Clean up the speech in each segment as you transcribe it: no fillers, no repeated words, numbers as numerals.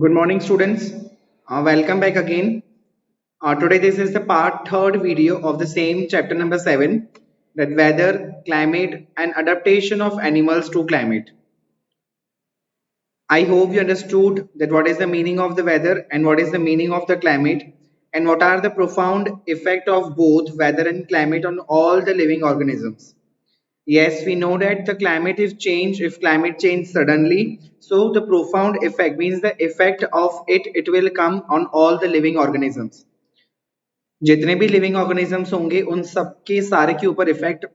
Good morning, students. Welcome back again. Today, this is the part third video of the same chapter number 7, that weather, climate, and adaptation of animals to climate. I hope you understood that what is the meaning of the weather and what is the meaning of the climate, and what are the profound effect of both weather and climate on all the living organisms. Yes, we know that the climate is change. If climate change suddenly, so the profound effect means the effect of it will come on all the living organisms. जितने भी living organisms होंगे उन सबके सारे के ऊपर effect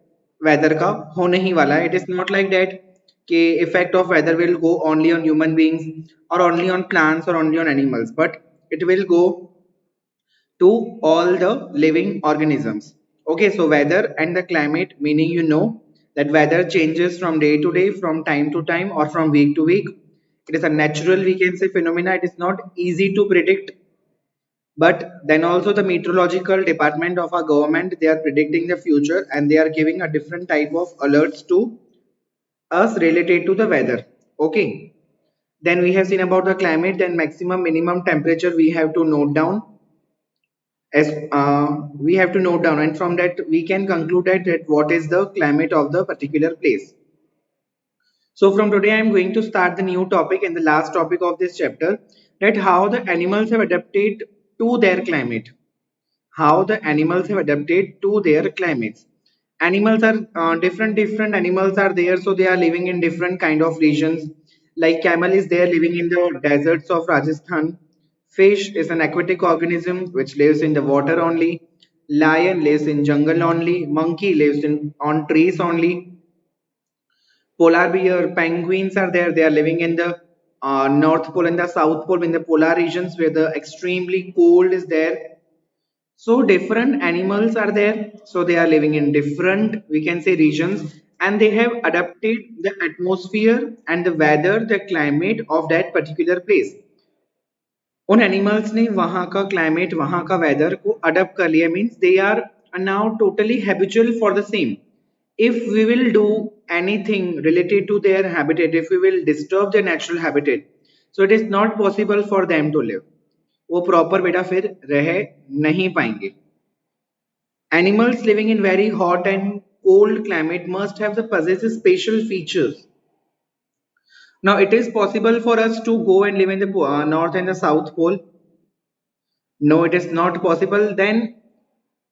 weather का होने ही वाला है. It is not like that कि effect of weather will go only on human beings और ओनली ऑन प्लांट्स और only on animals, but it will go to all the living organisms. Okay, so weather and the climate, meaning you know that weather changes from day to day, from time to time, or from week to week. It is a natural, we can say, phenomena. It is not easy to predict, but then also the meteorological department of our government, they are predicting the future and they are giving a different type of alerts to us related to the weather. Okay, then we have seen about the climate, then maximum minimum temperature we have to note down, as we have to note down, and from that we can conclude that what is the climate of the particular place. So from today I am going to start the new topic and the last topic of this chapter, that how the animals have adapted to their climate. How the animals have adapted to their climates. Animals are different animals are there, so they are living in different kind of regions. Like camel is there living in the deserts of Rajasthan. Fish is an aquatic organism which lives in the water only. Lion lives in jungle only. Monkey lives in on trees only. Polar bear, penguins are there. They are living in the North Pole and the South Pole, in the polar regions where the extremely cold is there. So different animals are there. So they are living in different, we can say, regions, and they have adapted the atmosphere and the weather, the climate of that particular place. उन animals ने वहाँ का climate, वहाँ का weather को adapt कर लिया. Means they are now totally habitual for the same. If we will do anything related to their habitat, if we will disturb their natural habitat, so it is not possible for them to live. वो proper बेटा फिर रह नहीं पाएंगे. Animals living in very hot and cold climate must have the possesses special features. Now it is possible for us to go and live in the north and the south pole. No, it is not possible. Then,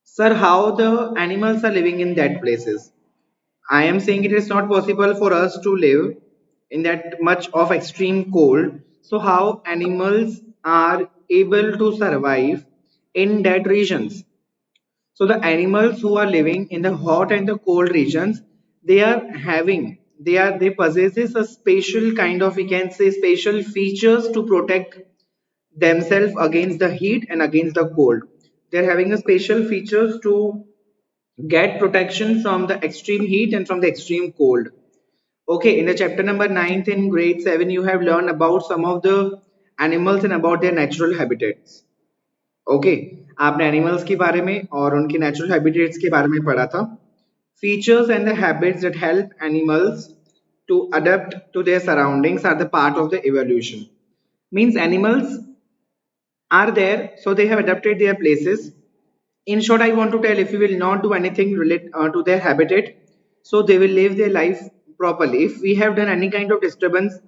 sir, how the animals are living in that places? I am saying it is not possible for us to live in that much of extreme cold. So how animals are able to survive in that regions? So the animals who are living in the hot and the cold regions, they are having, they possesses a special kind of, we can say, special features to protect themselves against the heat and against the cold. They're having a special features to get protection from the extreme heat and from the extreme cold. Okay, in the chapter number 9th in grade 7, you have learned about some of the animals and about their natural habitats. Okay, आपने animals के बारे में और उनके natural habitats के बारे में पढ़ा था. Features and the habits that help animals to adapt to their surroundings are the part of the evolution. Means animals are there, so they have adapted their places. In short, I want to tell, if you will not do anything related to their habitat, so they will live their life properly. If we have done any kind of disturbance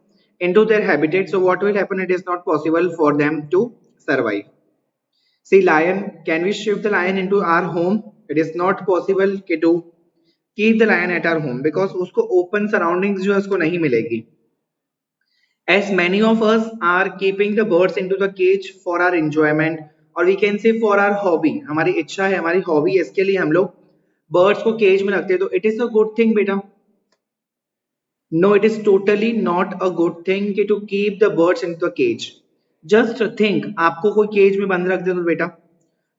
into their habitat, so what will happen? It is not possible for them to survive. See, lion, can we shift the lion into our home? It is not possible to keep the lion at our home because उसको open surroundings जो है उसको नहीं मिलेगी. As many of us are keeping the birds into the cage for our enjoyment, or we can say for our hobby. हमारी इच्छा है, हमारी hobby है, इसके लिए हम लोग birds को cage में रखते हैं. तो it is a good thing बेटा. No, it is totally not a good thing to keep the birds into the cage. Just think, आपको कोई केज में बंद रख दे तो बेटा,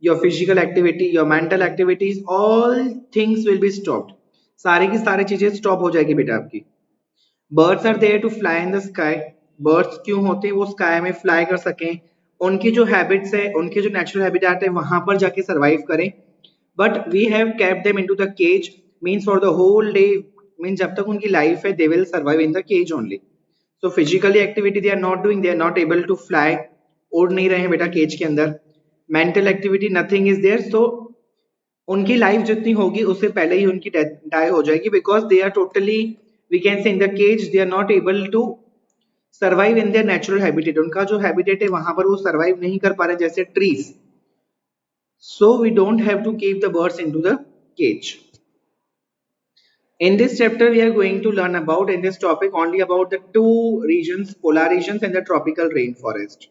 your physical activity, your mental activities, all things will be stopped. सारी की सारी चीजें स्टॉप हो जाएगी बेटा आपकी. Birds are there to fly in the sky. Birds क्यों होते हैं? वो स्काई में फ्लाई कर सकें, उनकी जो हैबिट्स है, उनके जो नेचुरल हैबिटेट है, वहां पर जाके सर्वाइव करें. But we have kept them into the cage. Means for the whole day, means जब तक उनकी लाइफ है, they will survive in the cage only. So physically activity they are not doing, they are not able to fly, उड़ नहीं रहे हैं बेटा cage के अंदर. Mental activity nothing is there. So उनकी लाइफ जितनी होगी उससे पहले ही उनकी डेथ डाई हो जाएगी, because they are totally, we can say in the cage they are not able to survive in their natural habitat. उनका जो हैबिटेट है वहां पर वो सर्वाइव नहीं कर पा रहे जैसे trees. So we don't have to keep the birds into the cage. In this chapter, we are going to learn about in this topic only about the two regions, polar regions and the tropical rainforest.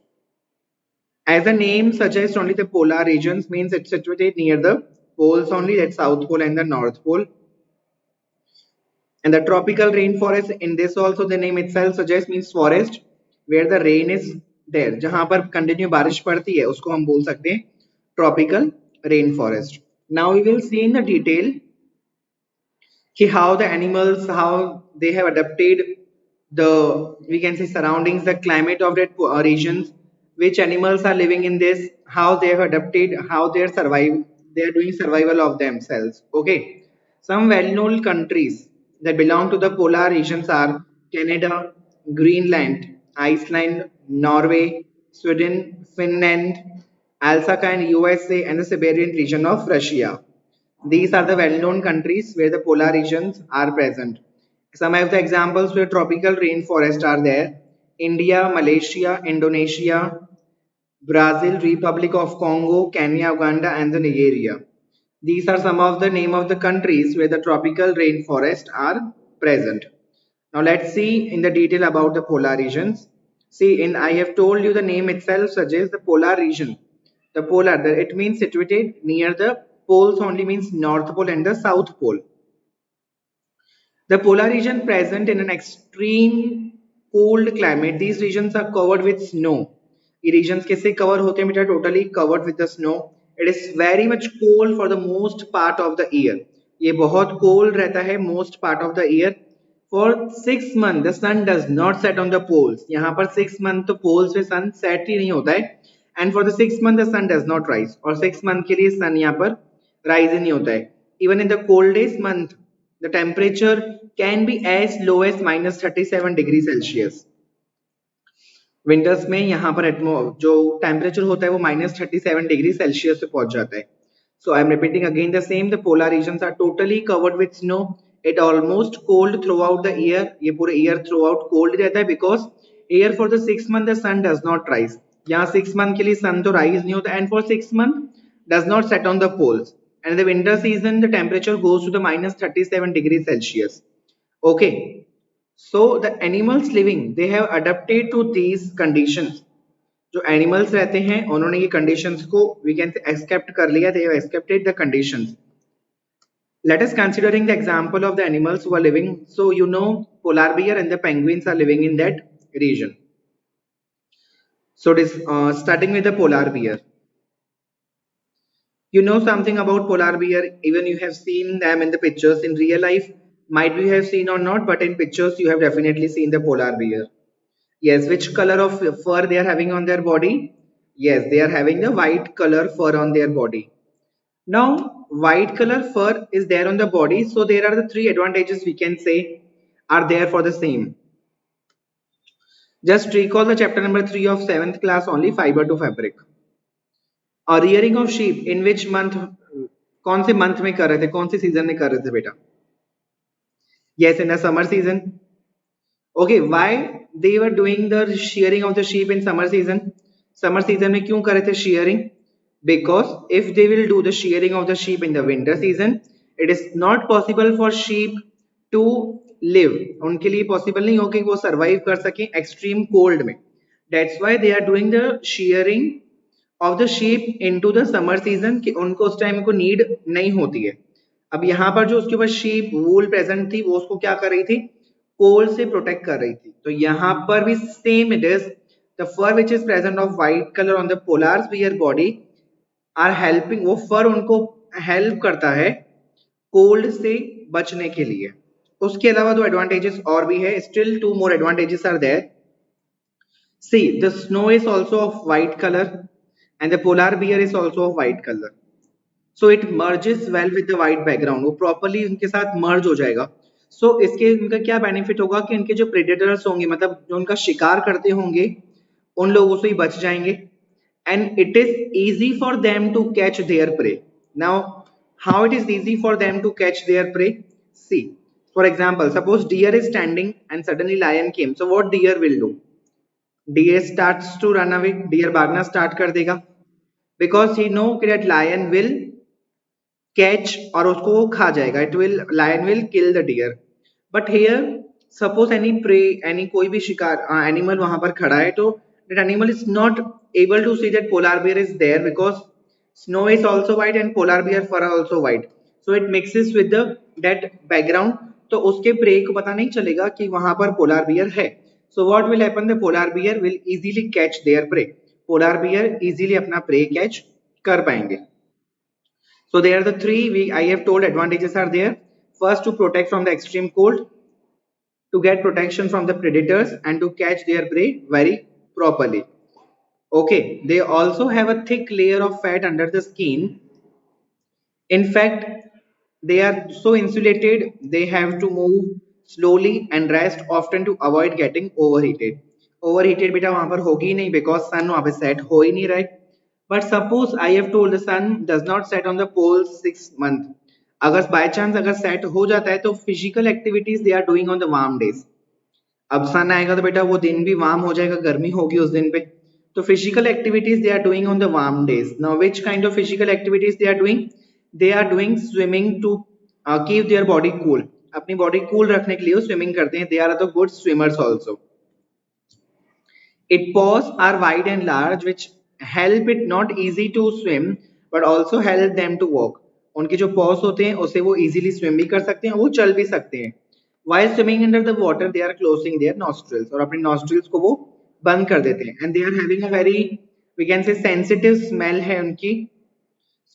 As the name suggests, only the polar regions means it's situated near the poles only, that's South Pole and the North Pole. And the tropical rainforest, in this also the name itself suggests means forest where the rain is there. जहाँ पर continue बारिश पड़ती है उसको हम बोल सकते हैं tropical rainforest. Now we will see in the detail how the animals, how they have adapted the, we can say, surroundings, the climate of that regions, which animals are living in this, how they have adapted, how they are survive, they are doing survival of themselves. Okay, some well-known countries that belong to the polar regions are Canada, Greenland, Iceland, Norway, Sweden, Finland, Alaska and USA, and the Siberian region of Russia. These are the well-known countries where the polar regions are present. Some of the examples where tropical rainforests are there: India, Malaysia, Indonesia, Brazil, Republic of Congo, Kenya, Uganda, and the Nigeria. These are some of the name of the countries where the tropical rainforests are present. Now let's see in the detail about the polar regions. See, in I have told you the name itself suggests the polar region. The polar, it means situated near the poles only, means North Pole and the South Pole. The polar region present in an extreme cold climate. These regions are covered with snow. ये regions कैसे cover होते हैं बेटा? Totally covered with the snow. It is very much cold for the most part of the year. ये बहुत cold रहता है most part of the year. For 6 months the sun does not set on the poles. यहाँ पर 6 month तो poles पे sun set ही नहीं होता है. And for the 6 month the sun does not rise. और 6 month के लिए sun यहाँ पर rise ही नहीं होता है. Even in the coldest month the temperature can be as low as -37 degree Celsius. Winters में यहाँ पर जो टेम्परेचर होता है वो -37 डिग्री सेल्सियस पे पहुंच जाता है. So I am repeating again the same, the polar regions are totally covered with snow. It almost cold throughout the year. ये पूरे ईयर थ्रू आउट कोल्ड रहता है because year for the 6 month the sun does not rise. यहाँ 6 month के लिए सन तो rise नहीं होता and for 6 month does not set on the poles. And the winter season the temperature goes to the -37 degree Celsius. Okay, so the animals living they have adapted to these conditions. जो animals रहते हैं उन्होंने ये conditions को we can say accept कर लिया. They have accepted the conditions. Let us considering the example of the animals who are living. So you know polar bear and the penguins are living in that region. So it is starting with the polar bear. You know something about polar bear, even you have seen them in the pictures. In real life might be you have seen or not, but in pictures you have definitely seen the polar bear. Yes, which color of fur they are having on their body? Yes, they are having the white color fur on their body. Now white color fur is there on the body, so there are the three advantages we can say are there for the same. Just recall the chapter number 3 of 7th class only, fiber to fabric. और rearing of sheep in which month, कौन से month में कर रहे थे, कौन से season में कर रहे थे बेटा? Yes, in the summer season. Okay, why they were doing the shearing of the sheep in summer season? Summer season में क्यों कर रहे थे shearing? Because if they will do the shearing of the sheep in the winter season, it is not possible for sheep to live. उनके लिए possible नहीं हो कि वो survive कर सकें extreme cold में. That's why they are doing the shearing of the sheep into the summer season, कि उनको उस टाइम को नीड नहीं होती है. अब यहाँ पर जो उसके ऊपर शीप वूल प्रेजेंट थी वो उसको क्या कर रही थी? कोल्ड से प्रोटेक्ट कर रही थी. तो यहाँ पर भी same it is the fur which is present of white colour on the polars bear body are helping. वो फर उनको हेल्प करता है कोल्ड से बचने के लिए. उसके अलावा दो एडवांटेजेस और भी है. Still two more advantages are there. See, the snow is also of white colour and the polar bear is also of white color, so it merges well with the white background. वो properly उनके साथ merge हो जाएगा. सो इसके इनका क्या benefit होगा कि इनके जो प्रेडेटर्स होंगे, मतलब जो उनका शिकार करते होंगे, उन लोगों से ही बच जाएंगे, and it is easy for them to catch their prey. Now, how it is easy for them to catch their prey? See, for example, suppose deer is standing and suddenly lion came. So what deer will do? Deer starts to run away. Deer भागना start कर देगा because he know that lion will catch और उसको वो खा जाएगा. It will lion will kill the deer. But here suppose any prey, any कोई भी शिकार animal वहां पर खड़ा है, तो that animal is not able to see that polar bear is there because snow is also white and polar bear fur are also white. So it mixes with the that background. तो उसके prey को पता नहीं चलेगा कि वहां पर polar bear है. So what will happen? The polar bear will easily catch their prey. Polar bear easily अपना prey catch कर पाएंगे. So there are the three I have told advantages are there. First, to protect from the extreme cold, to get protection from the predators, and to catch their prey very properly. Okay, they also have a thick layer of fat under the skin. In fact, they are so insulated, they have to move slowly and rest often to avoid getting overheated. Overheated बेटा वहां पर होगी ही नहीं because sun वहां पे set हो ही नहीं रहा है. But suppose I have told the sun does not set on the poles 6 months. अगर by chance अगर set हो जाता है तो physical activities they are doing on the warm days. अब सन आएगा तो बेटा वो दिन भी वार्म हो जाएगा, गर्मी होगी उस दिन पे. तो physical activities they are doing on the warm days. Now which kind of physical activities they are doing? They are doing swimming to keep their body cool. अपनी बॉडी कूल रखने के लिए वो स्विमिंग करते हैं. They are the good swimmers also. Its paws are wide and large, which help it not easy to swim, but also help them to walk. उनके जो paws होते हैं उससे वो easily swim भी कर सकते हैं, वो चल भी सकते हैं. While swimming under the water, they are closing their nostrils. और अपने nostrils को वो बंद कर देते हैं. And they are having a very, we can say, sensitive smell है उनकी.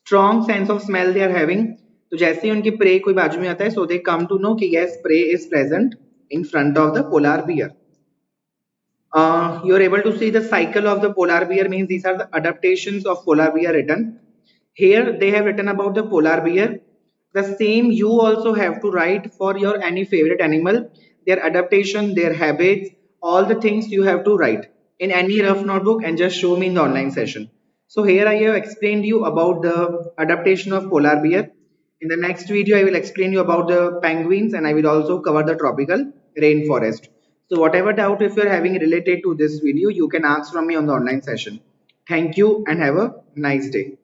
Strong sense of smell they are having. तो जैसे ही उनकी prey कोई बाजू में आता है, so they come to know कि yes, prey is present in front of the polar bear. You're able to see the cycle of the polar bear, means these are the adaptations of polar bear written. Here they have written about the polar bear. The same you also have to write for your any favorite animal, their adaptation, their habits, all the things you have to write in any rough notebook and just show me in the online session. So here I have explained you about the adaptation of polar bear. In the next video, I will explain you about the penguins and I will also cover the tropical rainforest. So whatever doubt if you're having related to this video, you can ask from me on the online session. Thank you and have a nice day.